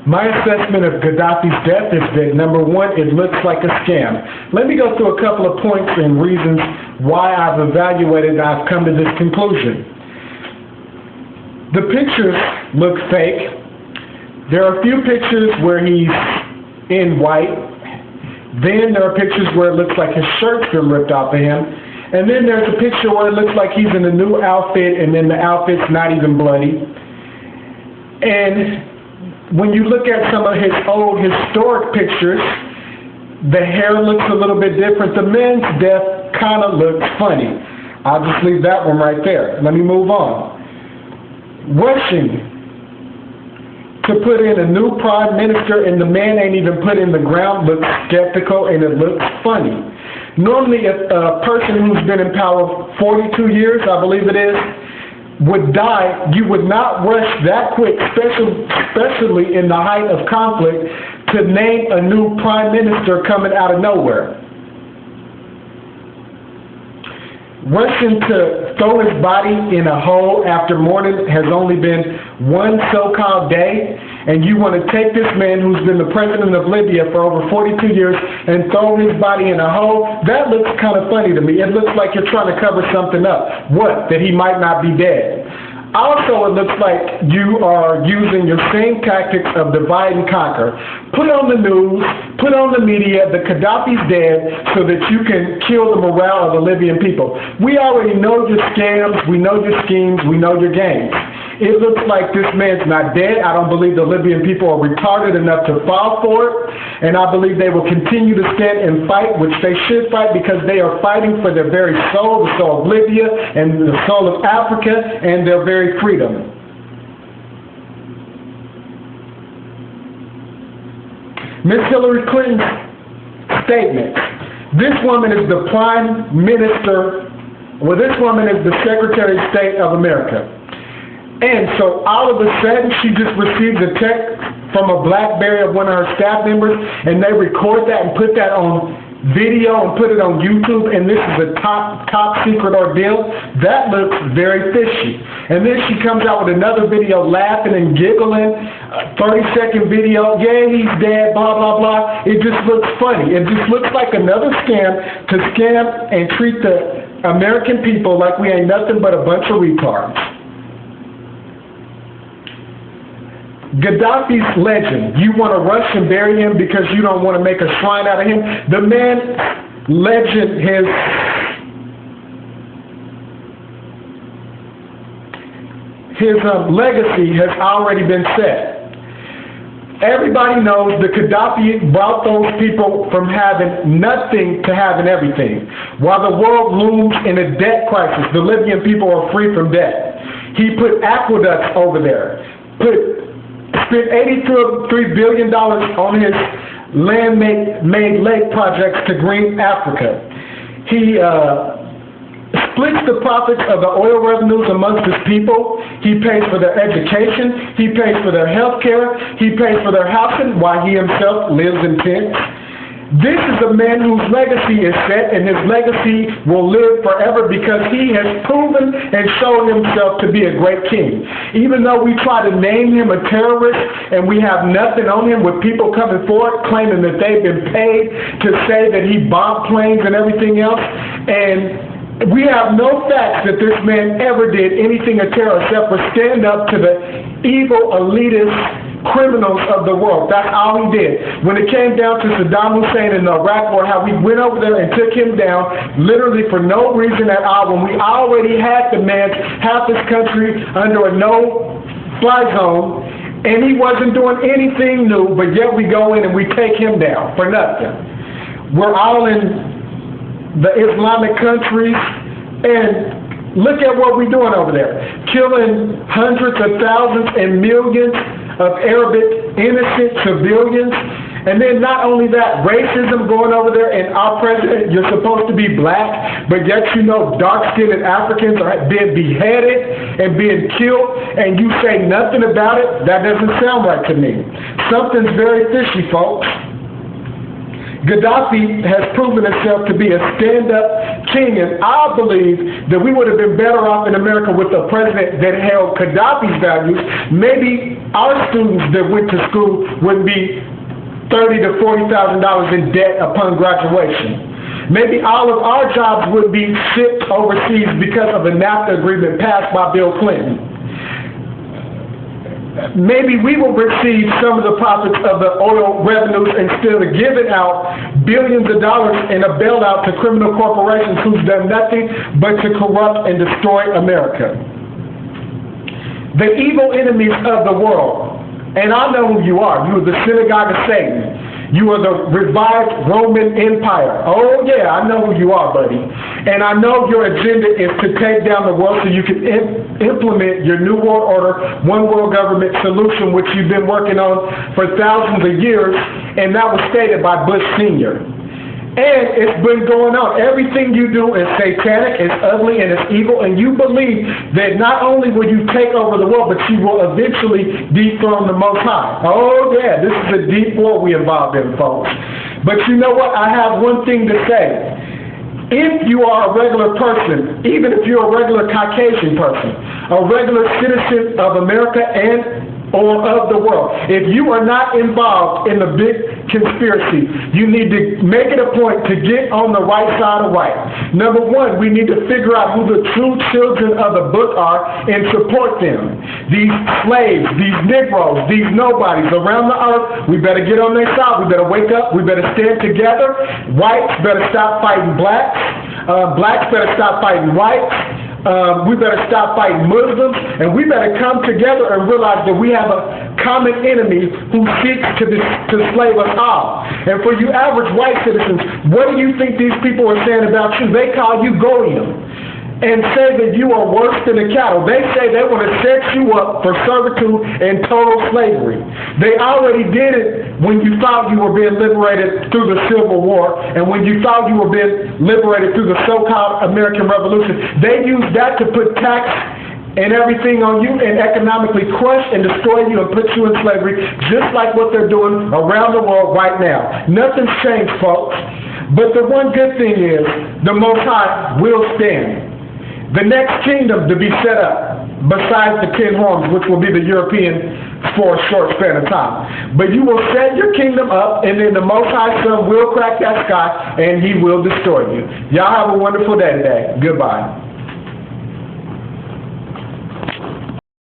My assessment of Gaddafi's death is that, number one, it looks like a scam. Let me go through a couple of points and reasons why I've evaluated and I've come to this conclusion. The pictures look fake. There are a few pictures where he's in white. Then there are pictures where it looks like his shirt's been ripped off of him. And then there's a picture where it looks like he's in a new outfit, and then the outfit's not even bloody. And when you look at some of his old historic pictures, the hair looks a little bit different. The man's death kind of looks funny. I'll just leave that one right there. Let me move on. Rushing to put in a new prime minister and the man ain't even put in the ground looks skeptical and it looks funny. Normally a person who's been in power 42 years, I believe it is, would die. You would not rush that quick, especially in the height of conflict, to name a new prime minister coming out of nowhere. Rushing to throw his body in a hole after mourning has only been one so-called day, and you want to take this man who's been the president of Libya for over 42 years and throw his body in a hole? That looks kind of funny to me. It looks like you're trying to cover something up. What? That he might not be dead. Also, it looks like you are using your same tactics of divide and conquer. Put on the news, put on the media, that Gaddafi's dead, so that you can kill the morale of the Libyan people. We already know your scams, we know your schemes, we know your games. It looks like this man's not dead. I don't believe the Libyan people are retarded enough to fall for it, and I believe they will continue to stand and fight, which they should fight, because they are fighting for their very soul, the soul of Libya and the soul of Africa, and their very freedom. Miss Hillary Clinton's statement. This woman is the Prime Minister, well, this woman is the Secretary of State of America. And so all of a sudden she just received a text from a BlackBerry of one of her staff members, and they record that and put that on video and put it on YouTube, and this is a top secret ordeal. That looks very fishy. And then she comes out with another video laughing and giggling, a 30-second video, yeah, he's dead, blah, blah, blah. It just looks funny. It just looks like another scam to scam and treat the American people like we ain't nothing but a bunch of retards. Gaddafi's legend. You want to rush and bury him because you don't want to make a shrine out of him. The man's legend, his legacy has already been set. Everybody knows that Gaddafi brought those people from having nothing to having everything. While the world looms in a debt crisis, the Libyan people are free from debt. He put aqueducts over there, spent $83 billion on his land-made lake projects to green Africa. He splits the profits of the oil revenues amongst his people. He pays for their education. He pays for their health care. He pays for their housing while he himself lives in tents. This is a man whose legacy is set, and his legacy will live forever because he has proven and shown himself to be a great king. Even though we try to name him a terrorist and we have nothing on him, with people coming forward claiming that they've been paid to say that he bombed planes and everything else, and we have no facts that this man ever did anything of terror except for stand up to the evil elitist criminals of the world. That's all he did. When it came down to Saddam Hussein in the Iraq War, how we went over there and took him down literally for no reason at all, when we already had the man, half his country under a no-fly zone, and he wasn't doing anything new, but yet we go in and we take him down for nothing. We're all in the Islamic countries, and look at what we're doing over there. Killing hundreds of thousands and millions of Arabic innocent civilians. And then not only that, racism going over there, and our president, you're supposed to be black, but yet you know dark-skinned Africans are being beheaded and being killed, and you say nothing about it. That doesn't sound right to me. Something's very fishy, folks. Gaddafi has proven himself to be a stand-up king, and I believe that we would have been better off in America with a president that held Gaddafi's values. Maybe our students that went to school would be $30,000 to $40,000 in debt upon graduation. Maybe all of our jobs would be shipped overseas because of a NAFTA agreement passed by Bill Clinton. Maybe we will receive some of the profits of the oil revenues instead of giving out billions of dollars in a bailout to criminal corporations who've done nothing but to corrupt and destroy America. The evil enemies of the world, and I know who you are. You are the synagogue of Satan. You are the revived Roman Empire. Oh yeah, I know who you are, buddy. And I know your agenda is to take down the world so you can implement your New World Order, one world government solution, which you've been working on for thousands of years, and that was stated by Bush Sr. And it's been going on. Everything you do is satanic, it's ugly, and it's evil, and you believe that not only will you take over the world, but you will eventually dethrone the Most High. Oh yeah, this is a deep war we involved in, folks. But you know what? I have one thing to say. If you are a regular person, even if you're a regular Caucasian person, a regular citizen of America or of the world, if you are not involved in the big conspiracy, you need to make it a point to get on the right side of right. Number one, we need to figure out who the true children of the book are and support them. These slaves, these Negroes, these nobodies around the earth, we better get on their side. We better wake up. We better stand together. Whites better stop fighting blacks. Blacks better stop fighting whites. We better stop fighting Muslims, and we better come together and realize that we have a common enemy who seeks to slave us all. And for you average white citizens, what do you think these people are saying about you? They call you Goyim and say that you are worse than a cattle. They say they want to set you up for servitude and total slavery. They already did it when you thought you were being liberated through the Civil War and when you thought you were being liberated through the so-called American Revolution. They used that to put tax and everything on you and economically crush and destroy you and put you in slavery, just like what they're doing around the world right now. Nothing's changed, folks. But the one good thing is the Most High will stand. The next kingdom to be set up, besides the 10 horns, which will be the European for a short span of time. But you will set your kingdom up, and then the Most High Son will crack that sky, and he will destroy you. Y'all have a wonderful day today. Goodbye.